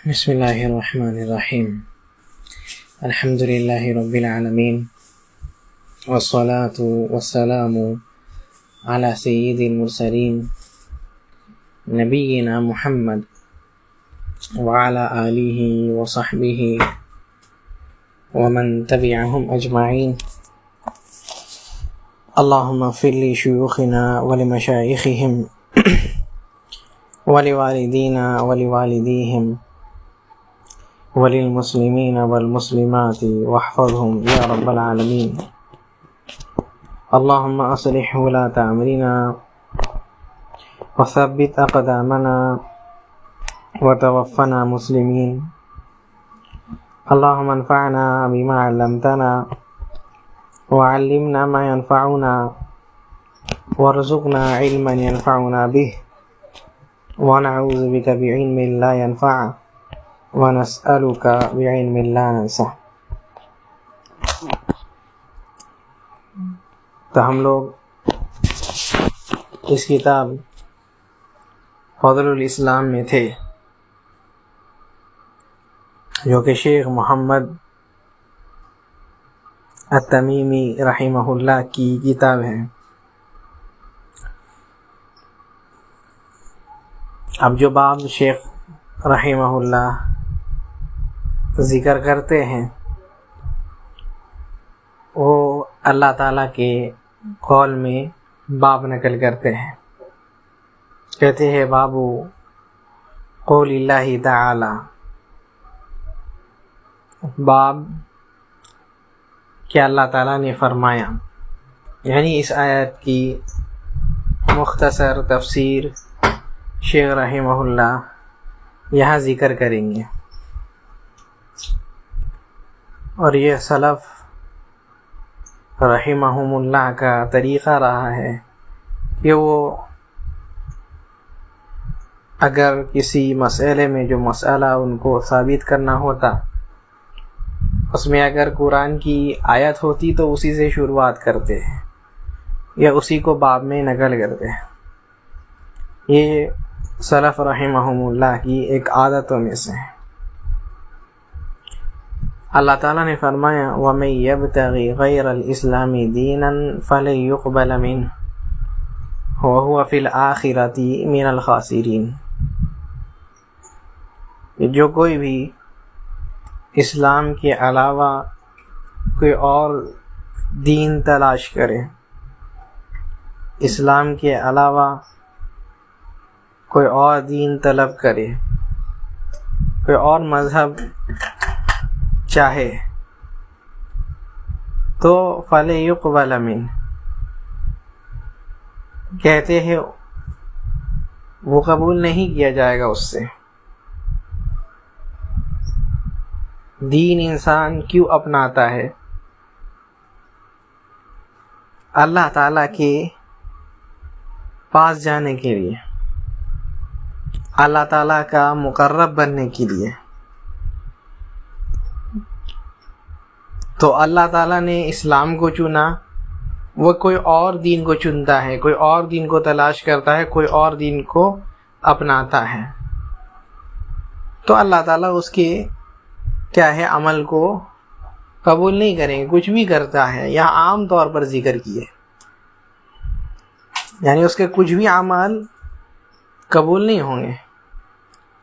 بسم اللہ الرحمن الرحیم الحمد للہ رب العالمین والصلاة والسلام علی سید المرسلین نبینا محمد وعلی آلہ وصحبہ ومن تبعہم اجمعین. اللہم اغفر لشیوخنا ولمشائخہم ولوالدینا ولوالدیہم وللمسلمین والمسلمات واحفظهم یا رب العالمین. اللہم اصلح ولاۃ امرنا وثبت اقدامنا وتوفنا مسلمین. اللہم انفعنا بما علمتنا وعلمنا ما ينفعنا وارزقنا علما ينفعنا به ونعوذ بك بعلم لا ينفع وَنَسْأَلُكَ بِعِلْمٍ لَا نَنسَى. تو ہم لوگ اس کتاب فضل الاسلام میں تھے جو کہ شیخ محمد التمیمی رحمہ اللہ کی کتاب ہے. اب جو باب شیخ رحمہ اللہ ذکر کرتے ہیں وہ اللہ تعالیٰ کے قول میں باب نقل کرتے ہیں. کہتے ہیں باب قول اللہ تعالی، باب کہ اللہ تعالیٰ نے فرمایا، یعنی اس آیت کی مختصر تفسیر شیخ رحمہ اللہ یہاں ذکر کریں گے. اور یہ سلف رحمہم اللہ کا طریقہ رہا ہے کہ وہ اگر کسی مسئلے میں جو مسئلہ ان کو ثابت کرنا ہوتا، اس میں اگر قرآن کی آیت ہوتی تو اسی سے شروعات کرتے ہیں یا اسی کو باب میں نقل کرتے ہیں. یہ سلف رحمہم اللہ کی ایک عادتوں میں سے ہے. اللہ تعالیٰ نے فرمایا وَمَن يَبْتَغِ غَيْرَ الْإِسْلَامِ دِينًا فَلَن يُقْبَلَ مِنْهُ وَهُوَ فِي الْآخِرَةِ مِنَ الْخَاسِرِينَ. جو کوئی بھی اسلام کے علاوہ کوئی اور دین تلاش کرے، اسلام کے علاوہ کوئی اور دین طلب کرے، کوئی اور مذہب چاہے تو فَلَن يُقْبَلَ مِنْهُ، کہتے ہیں وہ قبول نہیں کیا جائے گا اس سے. دین انسان کیوں اپناتا ہے؟ اللہ تعالیٰ کے پاس جانے کے لیے، اللہ تعالیٰ کا مقرب بننے کے لیے. تو اللہ تعالیٰ نے اسلام کو چنا، وہ کوئی اور دین کو چنتا ہے، کوئی اور دین کو تلاش کرتا ہے، کوئی اور دین کو اپناتا ہے، تو اللہ تعالیٰ اس کے کیا ہے عمل کو قبول نہیں کریں گے. کچھ بھی کرتا ہے یہاں عام طور پر ذکر کیے، یعنی اس کے کچھ بھی اعمال قبول نہیں ہوں گے،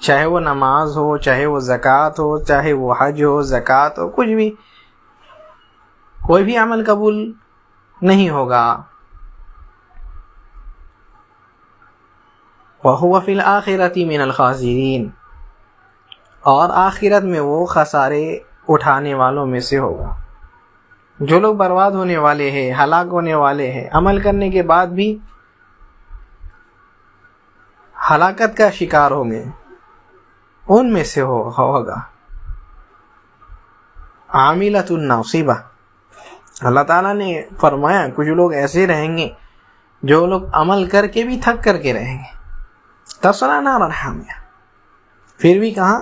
چاہے وہ نماز ہو، چاہے وہ زکوٰۃ ہو، چاہے وہ حج ہو، زکوٰۃ ہو، کچھ بھی، کوئی بھی عمل قبول نہیں ہوگا. وَهُوَ فِي الْآخِرَةِ مِنَ الْخَاسِرِينَ، اور آخرت میں وہ خسارے اٹھانے والوں میں سے ہوگا. جو لوگ برباد ہونے والے ہیں، ہلاک ہونے والے ہیں، عمل کرنے کے بعد بھی ہلاکت کا شکار ہوں گے، ان میں سے ہوگا. عاملۃ ناصبہ، اللہ تعالیٰ نے فرمایا کچھ لوگ ایسے رہیں گے جو لوگ عمل کر کے بھی تھک کر کے رہیں گے. تصلیٰ نارا حامیہ، پھر بھی کہاں؟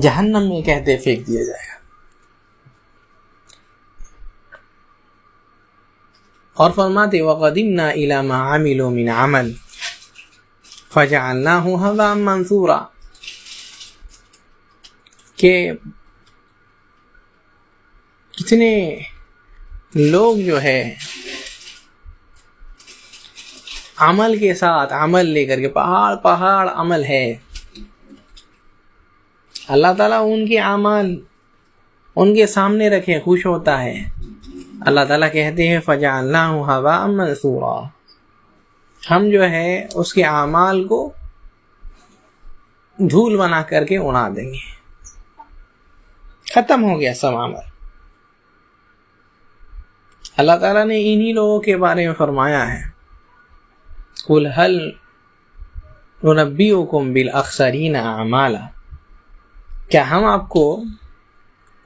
جہنم میں کہتے پھینک دیا جائے گا. اور فرماتے وَقَدِمْنَا إِلَى مَا عَمِلُوا مِنْ عَمَلٍ فَجَعَلْنَاهُ هَبَاءً مَنْثُورًا. کہ کتنے لوگ جو ہے عمل کے ساتھ عمل لے کر کے پہاڑ عمل ہے، اللہ تعالیٰ ان کے اعمال ان کے سامنے رکھے خوش ہوتا ہے۔ اللہ تعالیٰ کہتے ہیں فَجَعَلْنَاهُ هَبَاءً مَنْثُورًا، ہم جو ہے اس کے اعمال کو دھول بنا کر کے اڑا دیں گے، ختم ہو گیا سب عمل۔ اللہ تعالیٰ نے انہی لوگوں کے بارے میں فرمایا ہے قُلْ هَلْ نُنَبِّئُكُمْ بِالْأَخْسَرِينَ أَعْمَالًا، کیا ہم آپ کو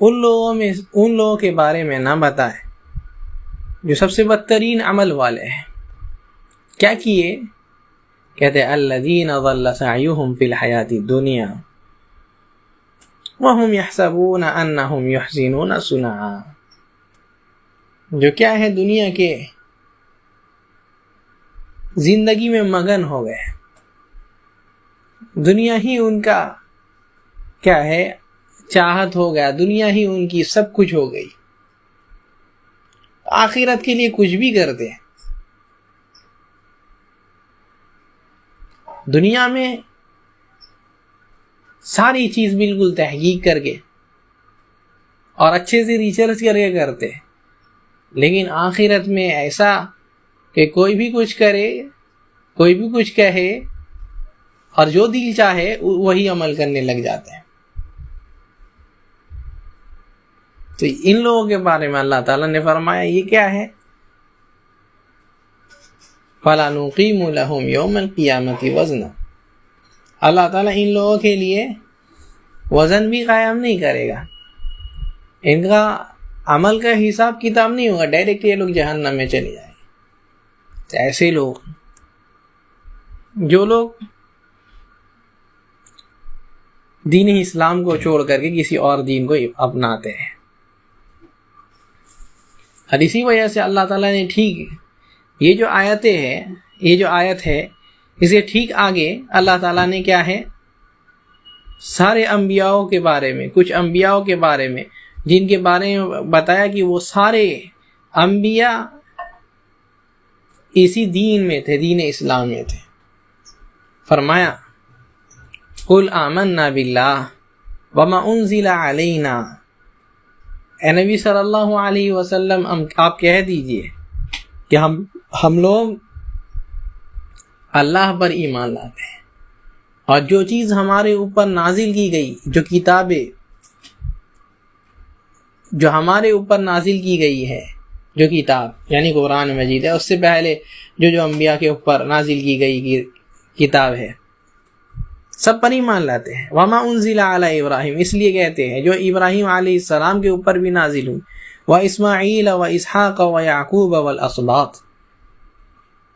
ان لوگوں کے بارے میں نہ بتائیں جو سب سے بدترین عمل والے ہیں؟ کیا کیے؟ کہتے الذین ضل سعیہم فی الحیاۃ الدنیا وہم یحسبون انہم یحسنون صنعا، جو کیا ہے دنیا کے زندگی میں مگن ہو گئے، دنیا ہی ان کا کیا ہے چاہت ہو گیا، دنیا ہی ان کی سب کچھ ہو گئی، آخرت کے لیے کچھ بھی کرتے ہیں۔ دنیا میں ساری چیز بالکل تحقیق کر کے اور اچھے سے ریسرچ کر کے کرتے ہیں، لیکن آخرت میں ایسا کہ کوئی بھی کچھ کرے، کوئی بھی کچھ کہے اور جو دل چاہے وہی عمل کرنے لگ جاتے ہیں۔ تو ان لوگوں کے بارے میں اللہ تعالیٰ نے فرمایا یہ کیا ہے؟ فَلَا نُقِيمُ لَهُمْ يَوْمَ الْقِيَامَةِ وَزْنًا، اللہ تعالیٰ ان لوگوں کے لیے وزن بھی قائم نہیں کرے گا، ان کا عمل کا حساب کتاب نہیں ہوگا، ڈائریکٹ یہ لوگ جہنم میں چلے جائیں گے۔ ایسے لوگ جو لوگ دین اسلام کو چھوڑ کر کے کسی اور دین کو اپناتے ہیں، اور اسی وجہ سے اللہ تعالیٰ نے ٹھیک یہ جو آیت ہے اسے ٹھیک آگے اللہ تعالیٰ نے کیا ہے سارے انبیاءوں کے بارے میں، کچھ انبیاءوں کے بارے میں جن کے بارے میں بتایا کہ وہ سارے انبیاء اسی دین میں تھے، دین اسلام میں تھے۔ فرمایا قُلْ آمَنَّا بِاللَّهِ وَمَا أُنزِلَ عَلَيْنَا، اے نبی صلی اللہ علیہ وسلم آپ کہہ دیجئے کہ ہم لوگ اللہ پر ایمان لاتے ہیں، اور جو چیز ہمارے اوپر نازل کی گئی، جو کتابیں جو ہمارے اوپر نازل کی گئی ہے، جو کتاب یعنی قرآن مجید ہے، اس سے پہلے جو انبیاء کے اوپر نازل کی گئی کتاب ہے، سب پر ایمان لاتے ہیں۔ وما انزل علی ابراہیم، اس لیے کہتے ہیں جو ابراہیم علیہ السلام کے اوپر بھی نازل ہوئی، واسماعیل واسحاق ویعقوب والاسباط،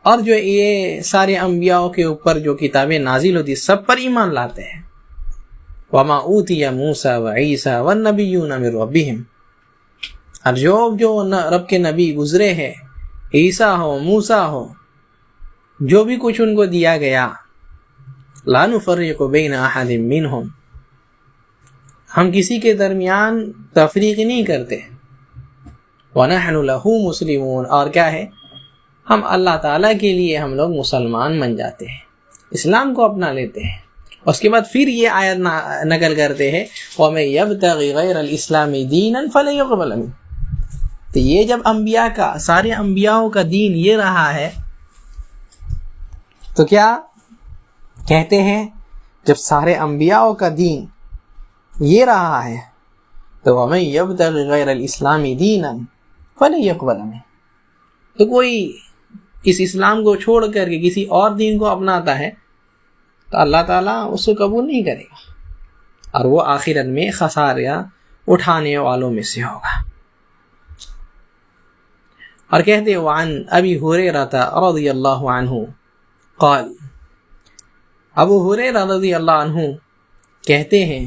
اور جو یہ سارے انبیاء کے اوپر جو کتابیں نازل ہوتی سب پر ایمان لاتے ہیں۔ وما اوتی موسیٰ وعیسیٰ والنبیون من ربہم، اور جو رب کے نبی گزرے ہیں، عیسیٰ ہو موسیٰ ہو، جو بھی کچھ ان کو دیا گیا، لا نفرق بین احد منہم، ہم کسی کے درمیان تفریق نہیں کرتے، ونحن لہ مسلمون، اور کیا ہے ہم اللہ تعالیٰ کے لیے ہم لوگ مسلمان بن جاتے ہیں، اسلام کو اپنا لیتے ہیں۔ اس کے بعد پھر یہ آیت نقل کرتے ہیں وَمَن يَبْتَغِ غَيْرَ الْإِسْلَامِ دِينًا فَلَن يُقْبَلَ مِنْهُ، تو یہ جب انبیاء کا، سارے انبیاءوں کا دین یہ رہا ہے، تو کیا کہتے ہیں جب سارے انبیاء کا دین یہ رہا ہے تو وَمَن يَبْتَغِ غَيْرَ الْإِسْلَامِ دِينًا فَلَن يُقْبَلَ مِنْهُ، تو کوئی اس اسلام کو چھوڑ کر کے کسی اور دین کو اپناتا ہے تو اللہ تعالیٰ اس کو قبول نہیں کرے گا، اور وہ آخرت میں خسارہ اٹھانے والوں میں سے ہوگا۔ اور کہتے وعن ابی ہریرہ رضی اللہ عنہ قال، ابو ہریرہ رضی اللہ عنہ کہتے ہیں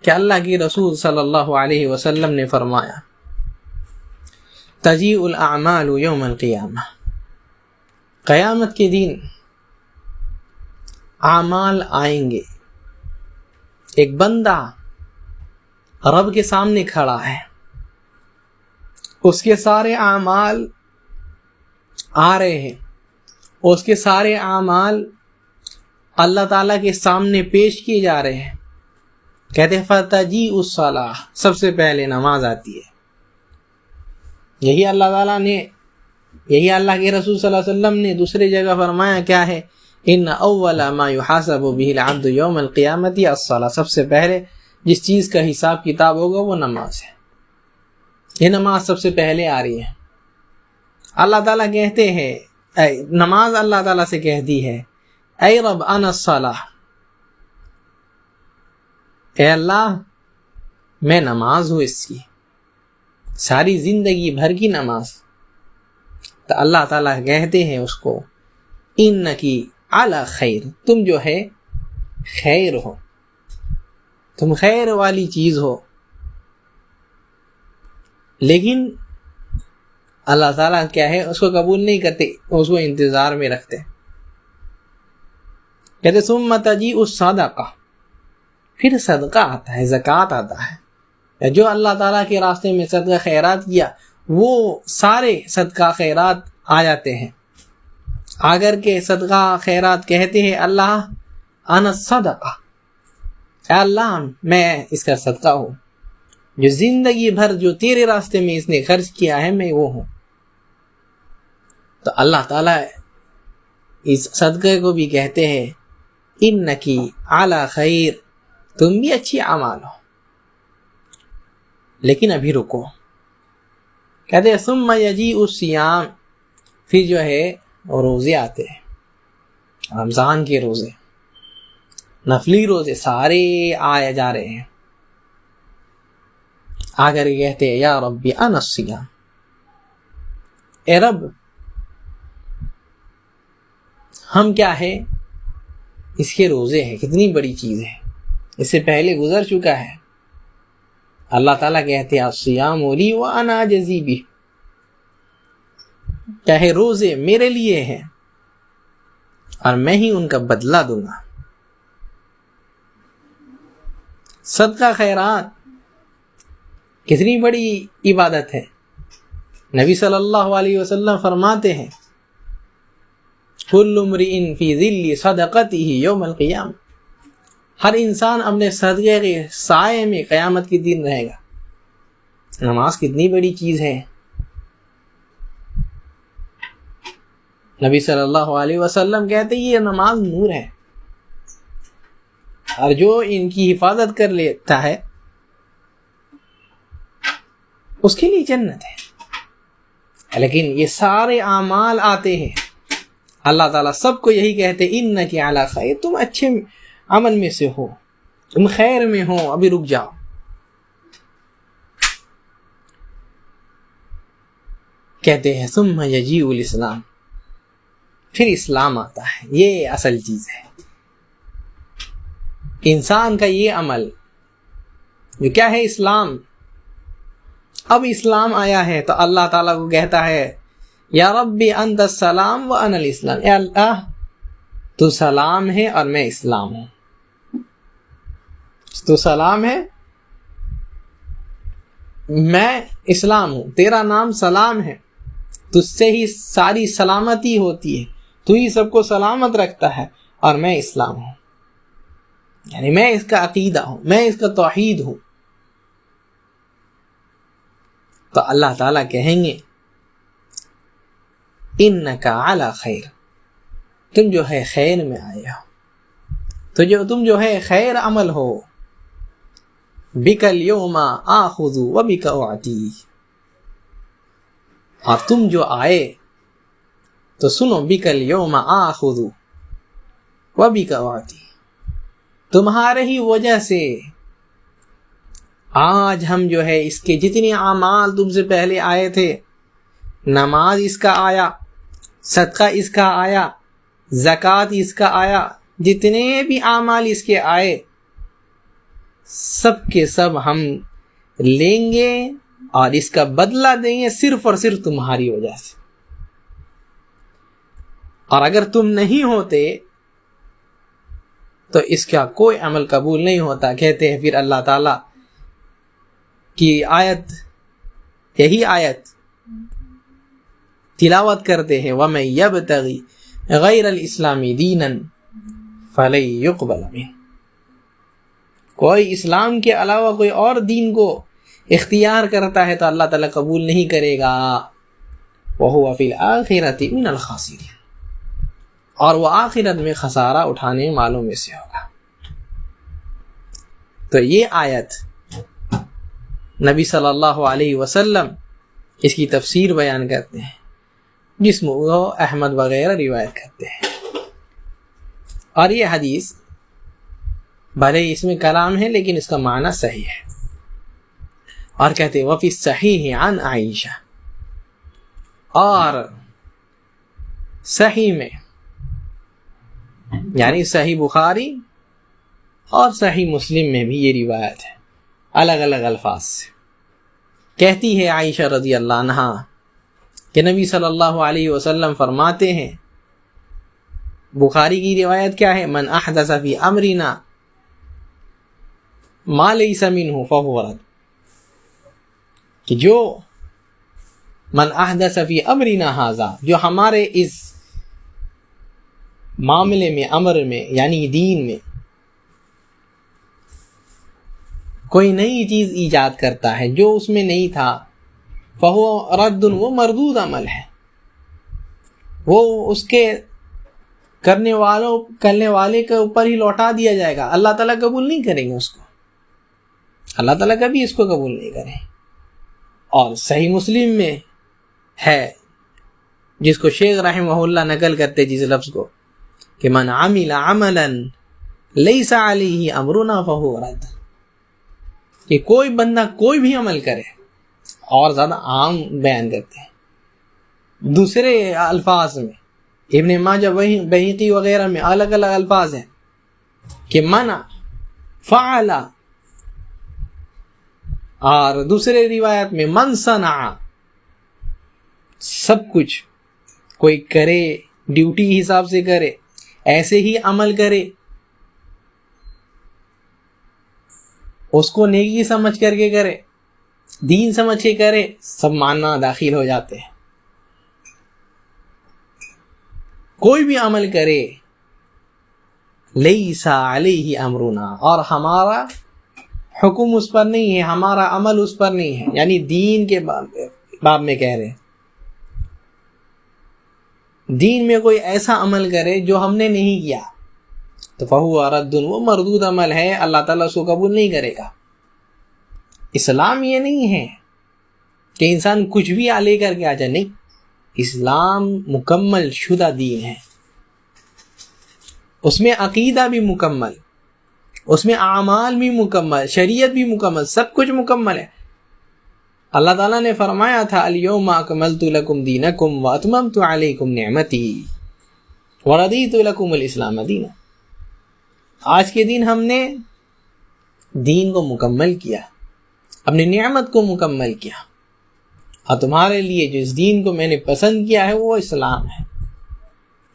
کہ اللہ کی رسول صلی اللہ علیہ وسلم نے فرمایا تجیء الاعمال یوم القیامہ، قیامت کے دن اعمال آئیں گے، ایک بندہ رب کے سامنے کھڑا ہے، اس کے سارے اعمال آ رہے ہیں، اس کے سارے اعمال اللہ تعالیٰ کے سامنے پیش کیے جا رہے ہیں. کہتے ہیں فتجیء الصلاۃ، سب سے پہلے نماز آتی ہے. یہی اللہ تعالیٰ نے، یہی اللہ کے رسول صلی اللہ علیہ وسلم نے دوسری جگہ فرمایا کیا ہے، ان اول ما يحاسب به العبد یوم القیامت الصلاۃ، سب سے پہلے جس چیز کا حساب کتاب ہوگا وہ نماز ہے. یہ نماز سب سے پہلے آ رہی ہے. اللہ تعالیٰ کہتے ہیں، نماز اللہ تعالیٰ سے کہتی ہے اے رب انا الصلاۃ، اے اللہ میں نماز ہوں، اس کی ساری زندگی بھر کی نماز. تو اللہ تعالیٰ کہتے ہیں اس کو انکی علی خیر، تم جو ہے خیر ہو، تم خیر والی چیز ہو. لیکن اللہ تعالیٰ کیا ہے، اس کو قبول نہیں کرتے، اس کو انتظار میں رکھتے. کہتے ثم تجیء الصدقہ، پھر صدقہ آتا ہے، زکوٰۃ آتا ہے. جو اللہ تعالیٰ کے راستے میں صدقہ خیرات کیا وہ سارے صدقہ خیرات آ جاتے ہیں. اگر کہ صدقہ خیرات کہتے ہیں اللہ انا صدقہ، اے اللہ میں اس کا صدقہ ہوں، جو زندگی بھر جو تیرے راستے میں اس نے خرچ کیا ہے میں وہ ہوں. تو اللہ تعالیٰ اس صدقے کو بھی کہتے ہیں انکی علی خیر، تم بھی اچھی اعمال ہو. لیکن ابھی رکو. کہتے ہیں ثم یجیء الصیام، پھر جو ہے روزے آتے ہیں، رمضان کے روزے، نفلی روزے سارے آئے جا رہے ہیں. آ کر کہتے ہیں یا ربی انا الصیام، اے رب ہم کیا ہے، اس کے روزے ہیں. کتنی بڑی چیز ہے، اس سے پہلے گزر چکا ہے. اللہ تعالیٰ کہتے ہیں الصیام لی وانا اجزی بہ، کیا ہے روزے میرے لیے ہیں اور میں ہی ان کا بدلہ دوں گا. صدقہ خیرات کتنی بڑی عبادت ہے. نبی صلی اللہ علیہ وسلم فرماتے ہیں کل امرئ فی ظل صدقتہ یوم القیامہ، ہر انسان اپنے صدقے کے سائے میں قیامت کے دن رہے گا. نماز کتنی بڑی چیز ہے. نبی صلی اللہ علیہ وسلم کہتے ہیں یہ نماز نور ہے، اور جو ان کی حفاظت کر لیتا ہے اس کے لیے جنت ہے. لیکن یہ سارے اعمال آتے ہیں، اللہ تعالیٰ سب کو یہی کہتے انکی علی خیر، تم اچھے عمل میں سے ہو، تم خیر میں ہو. ابھی رک جاؤ. کہتے ہیں ثم یجیء الاسلام، پھر اسلام آتا ہے. یہ اصل چیز ہے. انسان کا یہ عمل جو کیا ہے اسلام. اب اسلام آیا ہے تو اللہ تعالیٰ کو کہتا ہے یا ربی انت السلام و انا الاسلام، اے اللہ تو سلام ہے اور میں اسلام ہوں. تو سلام ہے، میں اسلام ہوں. تیرا نام سلام ہے، تجھ سے ہی ساری سلامتی ہوتی ہے، تو ہی سب کو سلامت رکھتا ہے، اور میں اسلام ہوں. یعنی میں اس کا عقیدہ ہوں، میں اس کا توحید ہوں. تو اللہ تعالیٰ کہیں گے انکا علی خیر، تم جو ہے خیر میں آئے ہو، تو جو تم جو ہے خیر عمل ہو. بک الیوم آخذ و بک اعطی، اور تم جو آئے تو سنو بک الیوم آخذ و بک اعطی، تمہارے ہی وجہ سے آج ہم جو ہے اس کے جتنے اعمال تم سے پہلے آئے تھے، نماز اس کا آیا، صدقہ اس کا آیا، زکوٰۃ اس کا آیا، جتنے بھی اعمال اس کے آئے سب کے سب ہم لیں گے اور اس کا بدلہ دیں گے صرف اور صرف تمہاری وجہ سے. اور اگر تم نہیں ہوتے تو اس کا کوئی عمل قبول نہیں ہوتا. کہتے ہیں پھر اللہ تعالیٰ کی آیت، یہی آیت تلاوت کرتے ہیں وَمَن يَبْتَغِ غَيْرَ الْإِسْلَامِ دِينًا فَلَن يُقْبَلَ مِنْهُ. کوئی اسلام کے علاوہ کوئی اور دین کو اختیار کرتا ہے تو اللہ تعالیٰ قبول نہیں کرے گا. وَهُوَ فِي الْآخِرَةِ مِنَ الْخَاسِرِينَ، اور وہ آخرت میں خسارہ اٹھانے والوں میں سے ہوگا. تو یہ آیت نبی صلی اللہ علیہ وسلم اس کی تفسیر بیان کرتے ہیں، جس میں وہ احمد وغیرہ روایت کرتے ہیں. اور یہ حدیث بھلے اس میں کلام ہے لیکن اس کا معنی صحیح ہے. اور کہتے ہیں وفی الصحیح عن عائشہ، اور صحیح میں یعنی صحیح بخاری اور صحیح مسلم میں بھی یہ روایت ہے الگ الگ الفاظ سے. کہتی ہے عائشہ رضی اللہ عنہا کہ نبی صلی اللہ علیہ وسلم فرماتے ہیں، بخاری کی روایت کیا ہے، من احدث فی امرنا ما لیس منہ فہو رد، کہ جو من احدث فی امرنا ھذا، جو ہمارے اس معاملے میں، امر میں یعنی دین میں کوئی نئی چیز ایجاد کرتا ہے جو اس میں نہیں تھا، فہو رد، وہ مردود عمل ہے، وہ اس کے کرنے والے کے اوپر ہی لوٹا دیا جائے گا. اللہ تعالیٰ قبول نہیں کریں گے اس کو، اللہ تعالیٰ کبھی اس کو قبول نہیں کریں. اور صحیح مسلم میں ہے، جس کو شیخ رحمہ اللہ نقل کرتے جس لفظ کو، کہ من عمل عملا لیس علیہ امرنا فہو رد، کہ کوئی بندہ کوئی بھی عمل کرے، اور زیادہ عام بیان کرتے ہیں. دوسرے الفاظ میں ابن ماجہ بہقی وغیرہ میں الگ الگ الفاظ ہیں کہ منع فعل، اور دوسرے روایت میں من صنع، سب کچھ کوئی کرے، ڈیوٹی حساب سے کرے، ایسے ہی عمل کرے، اس کو نیکی سمجھ کر کے کرے، دین سمجھ کے کرے، سب معنی داخل ہو جاتے ہیں. کوئی بھی عمل کرے لیس علیہ امرنا، اور ہمارا حکم اس پر نہیں ہے، ہمارا عمل اس پر نہیں ہے، یعنی دین کے باب میں کہہ رہے ہیں. دین میں کوئی ایسا عمل کرے جو ہم نے نہیں کیا تو فہو رد، وہ مردود عمل ہے، اللہ تعالیٰ اس کو قبول نہیں کرے گا. اسلام یہ نہیں ہے کہ انسان کچھ بھی لے کر کے آ جائے، نہیں، اسلام مکمل شدہ دین ہے. اس میں عقیدہ بھی مکمل، اس میں اعمال بھی مکمل، شریعت بھی مکمل، سب کچھ مکمل ہے. اللہ تعالیٰ نے فرمایا تھا الیوم اکملت لکم دینکم واتممت علیکم نعمتی ورضیت لکم الاسلام دینا. آج کے دن ہم نے دین کو مکمل کیا، اپنی نعمت کو مکمل کیا، اور تمہارے لیے جو اس دین کو میں نے پسند کیا ہے وہ اسلام ہے.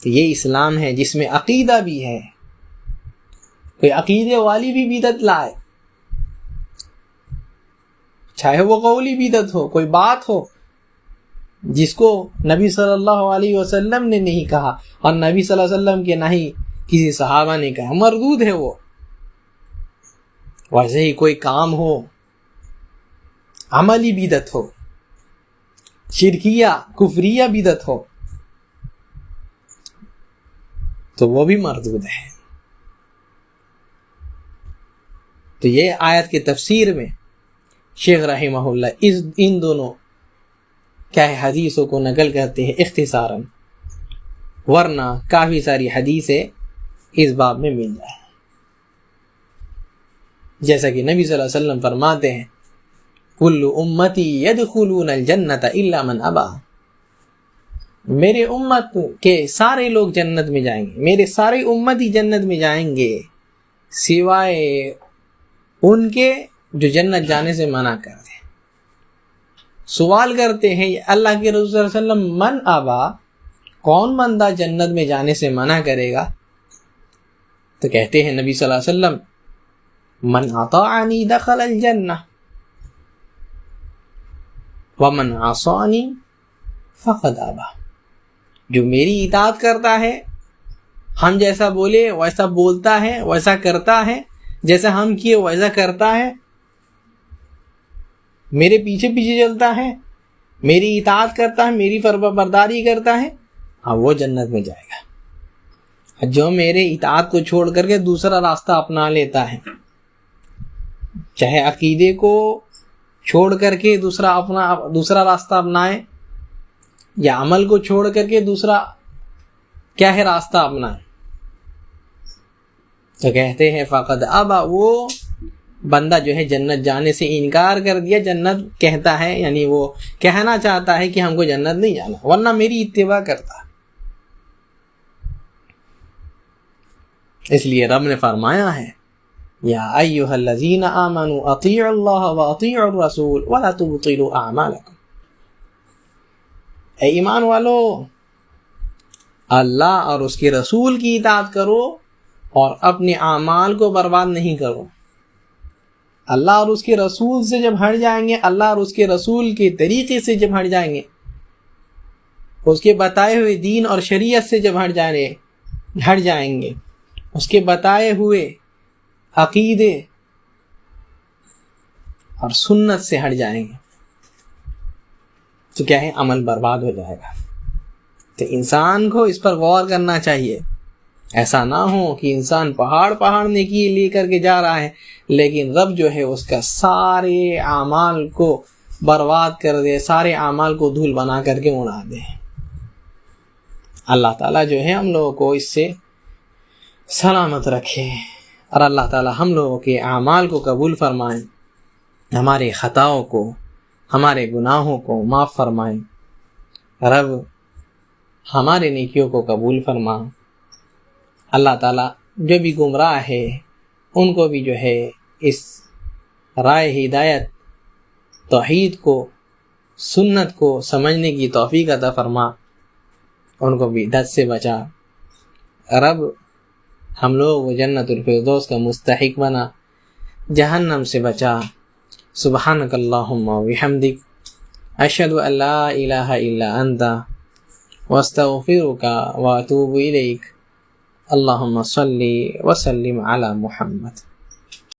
تو یہ اسلام ہے جس میں عقیدہ بھی ہے. کوئی عقیدے والی بھی بدعت لائے، چاہے وہ قولی بدعت ہو، کوئی بات ہو جس کو نبی صلی اللہ علیہ وسلم نے نہیں کہا اور نبی صلی اللہ علیہ وسلم کے نہ ہی کسی صحابہ نے کہا، مردود ہے وہ. ویسے ہی کوئی کام ہو، عملی بدعت ہو، شرکیہ کفریہ بدعت ہو، تو وہ بھی مردود ہے. تو یہ آیت کی تفسیر میں شیخ رحمہ اللہ ان دونوں کیا ہے حدیثوں کو نقل کرتے ہیں اختصاراً، ورنہ کافی ساری حدیثیں اس باب میں مل جائیں. جیسا کہ نبی صلی اللہ علیہ وسلم فرماتے ہیں کل امتی یدخلون الجنت الا من ابا، میرے امت کے سارے لوگ جنت میں جائیں گے، میرے سارے امتی جنت میں جائیں گے سوائے ان کے جو جنت جانے سے منع کرتے ہیں. سوال کرتے ہیں اللہ کے رسول صلی اللہ علیہ وسلم من ابا، کون بندہ جنت میں جانے سے منع کرے گا؟ تو کہتے ہیں نبی صلی اللہ علیہ وسلم من اطاعنی دخل الجنہ ومن عصانی فقد ابى، جو میری اطاعت کرتا ہے، ہم جیسا بولے ویسا بولتا ہے، ویسا کرتا ہے، جیسا ہم کیے ویسا کرتا ہے، میرے پیچھے پیچھے چلتا ہے، میری اطاعت کرتا ہے، میری فرمانبرداری کرتا ہے، ہاں وہ جنت میں جائے گا۔ جو میرے اطاعت کو چھوڑ کر کے دوسرا راستہ اپنا لیتا ہے، چاہے عقیدے کو چھوڑ کر کے دوسرا راستہ اپنائے، یا عمل کو چھوڑ کر کے دوسرا کیا ہے راستہ اپنائے، تو کہتے ہیں فقد ابا، وہ بندہ جو ہے جنت جانے سے انکار کر دیا۔ جنت کہتا ہے یعنی وہ کہنا چاہتا ہے کہ ہم کو جنت نہیں جانا، ورنہ میری اتباع کرتا۔ اس لیے رب نے فرمایا ہے یا ایھا الذین آمنوا اطیعوا اللہ واطیعوا الرسول ولا تبطلوا اعمالکم، اے ایمان والو اللہ اور اس کے رسول کی اطاعت کرو اور اپنے اعمال کو برباد نہیں کرو۔ اللہ اور اس کے رسول سے جب ہٹ جائیں گے، اللہ اور اس کے رسول کے طریقے سے جب ہٹ جائیں گے، اس کے بتائے ہوئے دین اور شریعت سے جب ہٹ جائیں گے، اس کے بتائے ہوئے عقیدے اور سنت سے ہٹ جائیں گے، تو کیا ہے عمل برباد ہو جائے گا۔ تو انسان کو اس پر غور کرنا چاہیے، ایسا نہ ہو کہ انسان پہاڑ نیکی لے کر کے جا رہا ہے، لیکن رب جو ہے اس کا سارے اعمال کو برباد کر دے، سارے اعمال کو دھول بنا کر کے اڑا دے۔ اللہ تعالیٰ جو ہے ہم لوگوں کو اس سے سلامت رکھے، اور اللہ تعالیٰ ہم لوگوں کے اعمال کو قبول فرمائیں، ہمارے خطاؤں کو، ہمارے گناہوں کو معاف فرمائیں۔ رب ہمارے نیکیوں کو قبول فرما۔ اللہ تعالیٰ جو بھی گمراہ ہے ان کو بھی جو ہے اس رائے ہدایت، توحید کو، سنت کو سمجھنے کی توفیق عطا فرما، ان کو بھی بدعت سے بچا۔ رب ہم لوگ جنت الفردوس کا مستحق بنا، جہنم سے بچا۔ سبحانک اللہم و بحمدک، اشہد ان لا الہ الا انت، واستغفرک واتوب الیک۔ اللہم صلی وسلم علی محمد۔